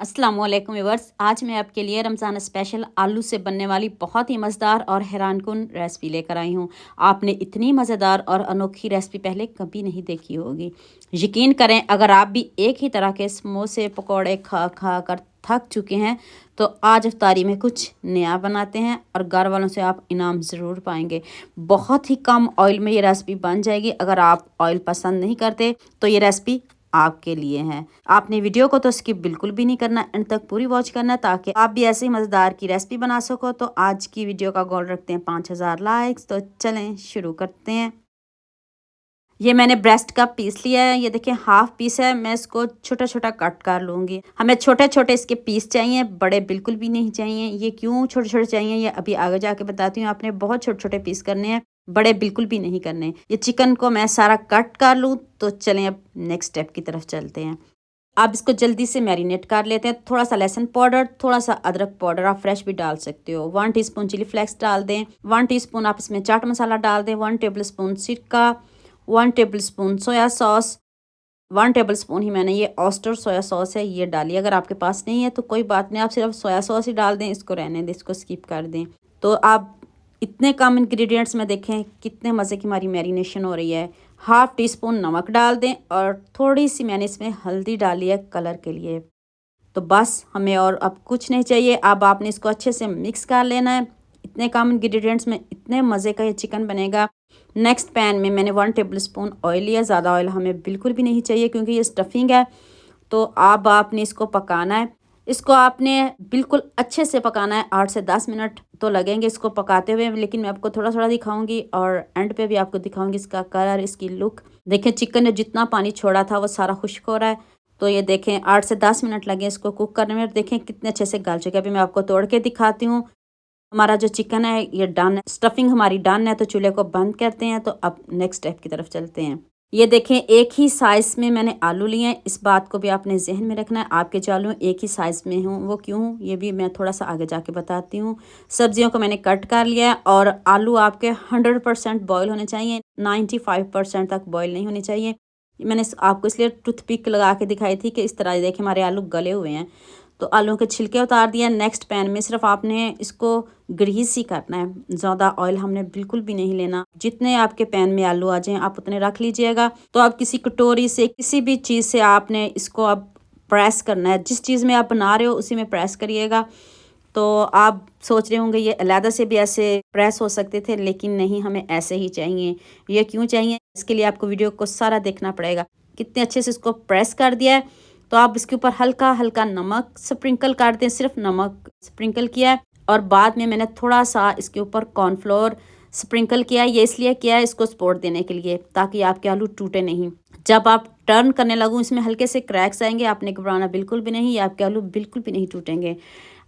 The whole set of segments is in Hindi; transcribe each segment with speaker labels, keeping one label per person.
Speaker 1: अस्सलाम वालेकुम व्यूअर्स। आज मैं आपके लिए रमज़ान स्पेशल आलू से बनने वाली बहुत ही मज़ेदार और हैरानकुन रेसिपी लेकर आई हूँ। आपने इतनी मज़ेदार और अनोखी रेसिपी पहले कभी नहीं देखी होगी। यकीन करें, अगर आप भी एक ही तरह के समोसे पकौड़े खा खा कर थक चुके हैं तो आज इफ्तारी में कुछ नया बनाते हैं और घर वालों से आप इनाम ज़रूर पाएंगे। बहुत ही कम ऑयल में ये रेसिपी बन जाएगी। अगर आप ऑयल पसंद नहीं करते तो ये रेसिपी आपके लिए हैं। आपने वीडियो को तो स्किप बिल्कुल भी नहीं करना, एंड तक पूरी वॉच करना ताकि आप भी ऐसे ही मज़ेदार की रेसिपी बना सको। तो आज की वीडियो का गोल रखते हैं 5000 लाइक्स। तो चलें शुरू करते हैं। ये मैंने ब्रेस्ट का पीस लिया है। ये देखिए हाफ पीस है। मैं इसको छोटा छोटा कट कर लूँगी। हमें छोटे छोटे इसके पीस चाहिए, बड़े बिल्कुल भी नहीं चाहिए। ये क्यों छोटे छोटे चाहिए ये अभी आगे जाके बताती हूँ। आपने बहुत छोटे छोटे पीस करने हैं, बड़े बिल्कुल भी नहीं करने। ये चिकन को मैं सारा कट कर लूँ। तो चलें अब नेक्स्ट स्टेप की तरफ चलते हैं। आप इसको जल्दी से मैरिनेट कर लेते हैं। थोड़ा सा लहसुन पाउडर, थोड़ा सा अदरक पाउडर, आप फ्रेश भी डाल सकते हो। 1 टीस्पून चिली फ्लेक्स डाल दें। 1 टीस्पून आप इसमें चाट मसाला डाल दें। 1 टेबल स्पून सिरका, 1 table spoon soya sauce, 1 table spoon ही मैंने ये ऑस्टर सोया सॉस है ये डाली। अगर आपके पास नहीं है तो कोई बात नहीं, आप सिर्फ सोया सॉस ही डाल दें। इसको रहने दें, इसको स्किप कर दें। तो आप इतने कम इंग्रेडिएंट्स में देखें कितने मज़े की हमारी मैरिनेशन हो रही है। हाफ टी स्पून नमक डाल दें और थोड़ी सी मैंने इसमें हल्दी डाली है कलर के लिए। तो बस हमें और अब कुछ नहीं चाहिए। अब आपने इसको अच्छे से मिक्स कर लेना है। इतने कम इंग्रेडिएंट्स में इतने मज़े का ये चिकन बनेगा। नेक्स्ट पैन में मैंने 1 टेबल स्पून ऑयल लिया। ज़्यादा ऑयल हमें बिल्कुल भी नहीं चाहिए क्योंकि ये स्टफिंग है। तो अब आपने इसको पकाना है। इसको आपने बिल्कुल अच्छे से पकाना है। 8 से 10 मिनट तो लगेंगे इसको पकाते हुए, लेकिन मैं आपको थोड़ा थोड़ा दिखाऊंगी और एंड पे भी आपको दिखाऊंगी इसका कलर, इसकी लुक। देखें चिकन ने जितना पानी छोड़ा था वो सारा खुश्क हो रहा है। तो ये देखें 8 से 10 मिनट लगे इसको कुक करने में। देखें कितने अच्छे से गल चुके हैं। अभी मैं आपको तोड़ के दिखाती हूँ। हमारा जो चिकन है ये डन है, स्टफिंग हमारी डन है। तो चूल्हे को बंद करते हैं। तो अब नेक्स्ट स्टेप की तरफ चलते हैं। ये देखें एक ही साइज़ में मैंने आलू लिए हैं। इस बात को भी आपने जहन में रखना है। आपके जो आलू एक ही साइज़ में हूँ वो क्यों हूँ ये भी मैं थोड़ा सा आगे जाके बताती हूँ। सब्जियों को मैंने कट कर लिया है और आलू आपके 100% बॉयल होने चाहिए, 95% तक बॉयल नहीं होने चाहिए। मैंने आपको इसलिए टूथपिक लगा के दिखाई थी कि इस तरह देखिए हमारे आलू गले हुए हैं। तो आलू के छिलके उतार दिया। नेक्स्ट पैन में सिर्फ आपने इसको ग्रीस ही करना है। ज़्यादा ऑयल हमने बिल्कुल भी नहीं लेना। जितने आपके पैन में आलू आ जाएं आप उतने रख लीजिएगा। तो आप किसी कटोरी से किसी भी चीज़ से आपने इसको अब प्रेस करना है। जिस चीज़ में आप बना रहे हो उसी में प्रेस करिएगा। तो आप सोच रहे होंगे ये अलहदा से भी ऐसे प्रेस हो सकते थे, लेकिन नहीं, हमें ऐसे ही चाहिए। ये क्यों चाहिए इसके लिए आपको वीडियो को सारा देखना पड़ेगा। कितने अच्छे से इसको प्रेस कर दिया है। तो आप इसके ऊपर हल्का हल्का नमक स्प्रिंकल कर दें। सिर्फ नमक स्प्रिंकल किया है और बाद में मैंने थोड़ा सा इसके ऊपर कॉर्नफ्लोर स्प्रिंकल किया है। ये इसलिए किया है इसको सपोर्ट देने के लिए ताकि आपके आलू टूटे नहीं। जब आप टर्न करने लगूँ इसमें हल्के से क्रैक्स आएंगे। आपने घबराना बिल्कुल भी नहीं, ये आपके आलू बिल्कुल भी नहीं टूटेंगे।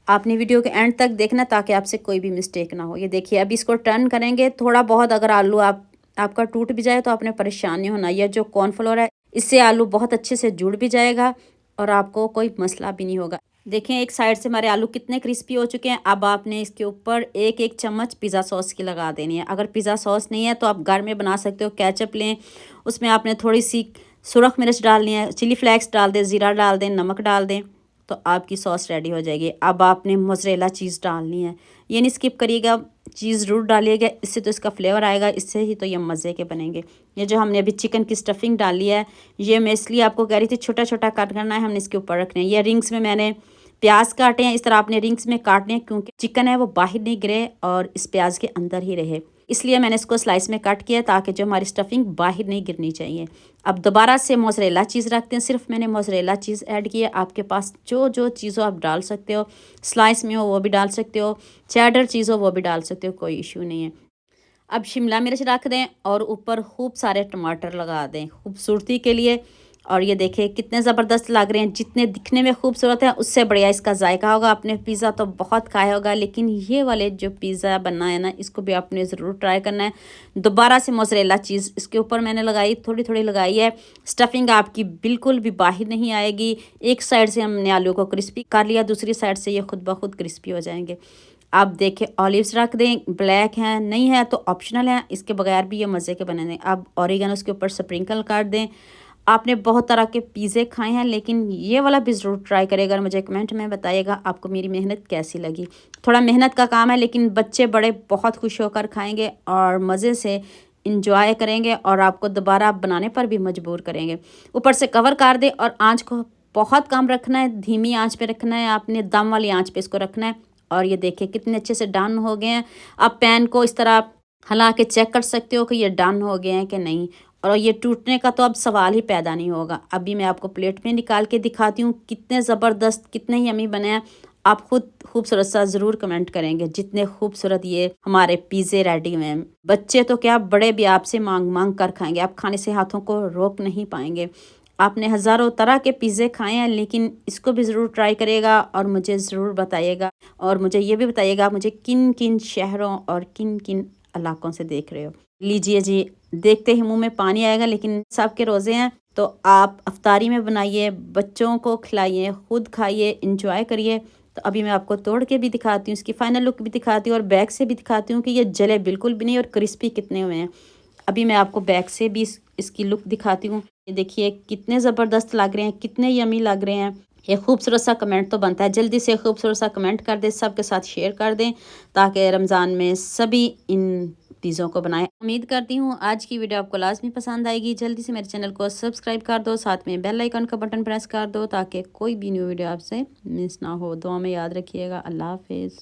Speaker 1: आपने वीडियो के एंड तक देखना ताकि आपसे कोई भी मिस्टेक ना हो। ये देखिए अभी इसको टर्न करेंगे। थोड़ा बहुत अगर आलू आपका टूट भी जाए तो आपने परेशान नहीं होना। यह जो कॉर्नफ्लोर है इससे आलू बहुत अच्छे से जुड़ भी जाएगा और आपको कोई मसला भी नहीं होगा। देखें एक साइड से हमारे आलू कितने क्रिस्पी हो चुके हैं। अब आपने इसके ऊपर एक एक चम्मच पिज़्ज़ा सॉस की लगा देनी है। अगर पिज़्ज़ा सॉस नहीं है तो आप घर में बना सकते हो। केचप लें, उसमें आपने थोड़ी सी सुरख मिर्च डालनी है, चिली फ्लेक्स डाल दें, ज़ीरा डाल दें, नमक डाल दें, तो आपकी सॉस रेडी हो जाएगी। अब आपने मोज़रेला चीज़ डालनी है। ये नहीं स्किप करिएगा, चीज़ ज़रूर डालिएगा। इससे तो इसका फ्लेवर आएगा, इससे ही तो ये मज़े के बनेंगे। ये जो हमने अभी चिकन की स्टफिंग डाली है ये मैं इसलिए आपको कह रही थी छोटा छोटा कट करना है, हमने इसके ऊपर रखने हैं। ये रिंग्स में मैंने प्याज काटे हैं। इस तरह आपने रिंग्स में काटने हैं क्योंकि चिकन है वो बाहर नहीं गिरे और इस प्याज के अंदर ही रहे। इसलिए मैंने इसको स्लाइस में कट किया ताकि जो हमारी स्टफिंग बाहर नहीं गिरनी चाहिए। अब दोबारा से मोज़रेला चीज़ रखते हैं। सिर्फ मैंने मोज़रेला चीज़ ऐड की है। आपके पास जो जो चीज़ हो आप डाल सकते हो। स्लाइस में हो वो भी डाल सकते हो, चेडर चीज़ हो वो भी डाल सकते हो, कोई इशू नहीं है। अब शिमला मिर्च रख दें और ऊपर खूब सारे टमाटर लगा दें खूबसूरती के लिए। और ये देखें कितने ज़बरदस्त लग रहे हैं। जितने दिखने में खूबसूरत है उससे बढ़िया इसका जायका होगा। आपने पिज़्ज़ा तो बहुत खाया होगा, लेकिन ये वाले जो पिज़्ज़ा बनना है ना इसको भी आपने ज़रूर ट्राई करना है। दोबारा से मोज़रेला चीज़ इसके ऊपर मैंने लगाई, थोड़ी थोड़ी लगाई है। स्टफिंग आपकी बिल्कुल भी बाहर नहीं आएगी। एक साइड से हमने आलू को क्रिस्पी कर लिया, दूसरी साइड से ये खुद ब खुद क्रिस्पी हो जाएंगे। आप देखें ऑलिव्स रख दें, ब्लैक हैं नहीं है तो ऑप्शनल है, इसके बगैर भी ये मज़े के बने दें। अब ऑरिगेनो उसके ऊपर स्प्रिंकल कर दें। आपने बहुत तरह के पिज़्ज़े खाए हैं, लेकिन ये वाला भी ज़रूर ट्राई करिएगा और मुझे कमेंट में बताइएगा आपको मेरी मेहनत कैसी लगी। थोड़ा मेहनत का काम है, लेकिन बच्चे बड़े बहुत खुश होकर खाएँगे और मज़े से एन्जॉय करेंगे और आपको दोबारा बनाने पर भी मजबूर करेंगे। ऊपर से कवर कर दें और आँच को बहुत कम रखना है, धीमी आँच पे रखना है, आपने दम वाली आँच पे इसको रखना है। और ये देखिए कितने अच्छे से डन हो गए हैं। आप पैन को इस तरह हिला के चेक कर सकते हो कि ये डन हो गए हैं कि नहीं, और ये टूटने का तो अब सवाल ही पैदा नहीं होगा। अभी मैं आपको प्लेट में निकाल के दिखाती हूँ कितने ज़बरदस्त, कितने ही यम्मी बने हैं। आप खुद खूबसूरत सा ज़रूर कमेंट करेंगे जितने खूबसूरत ये हमारे पिज़्ज़े रेडी हुए हैं। बच्चे तो क्या, बड़े भी आपसे मांग मांग कर खाएंगे, आप खाने से हाथों को रोक नहीं पाएंगे। आपने हज़ारों तरह के पिज़्ज़े खाए हैं, लेकिन इसको भी ज़रूर ट्राई करिएगा और मुझे ज़रूर बताइएगा। और मुझे ये भी बताइएगा मुझे किन किन शहरों और किन किन इलाकों से देख रहे हो। लीजिए जी, देखते ही मुंह में पानी आएगा, लेकिन सबके रोज़े हैं तो आप अफ्तारी में बनाइए, बच्चों को खिलाइए, खुद खाइए, इंजॉय करिए। तो अभी मैं आपको तोड़ के भी दिखाती हूँ, इसकी फाइनल लुक भी दिखाती हूँ और बैक से भी दिखाती हूँ कि ये जले बिल्कुल भी नहीं और क्रिस्पी कितने हुए हैं। अभी मैं आपको बैक से भी इसकी लुक दिखाती हूँ। ये देखिए कितने ज़बरदस्त लग रहे हैं, कितने यमी लग रहे हैं। ये खूबसूरत सा कमेंट तो बनता है, जल्दी से खूबसूरत सा कमेंट कर दें, सबके साथ शेयर कर दें ताकि रमज़ान में सभी इन पिज़्ज़ों को बनाएं। उम्मीद करती हूँ आज की वीडियो आपको लाज़मी पसंद आएगी। जल्दी से मेरे चैनल को सब्सक्राइब कर दो, साथ में बेल आइकन का बटन प्रेस कर दो ताकि कोई भी न्यू वीडियो आपसे मिस ना हो। दुआ में याद रखिएगा। अल्लाह हाफिज़।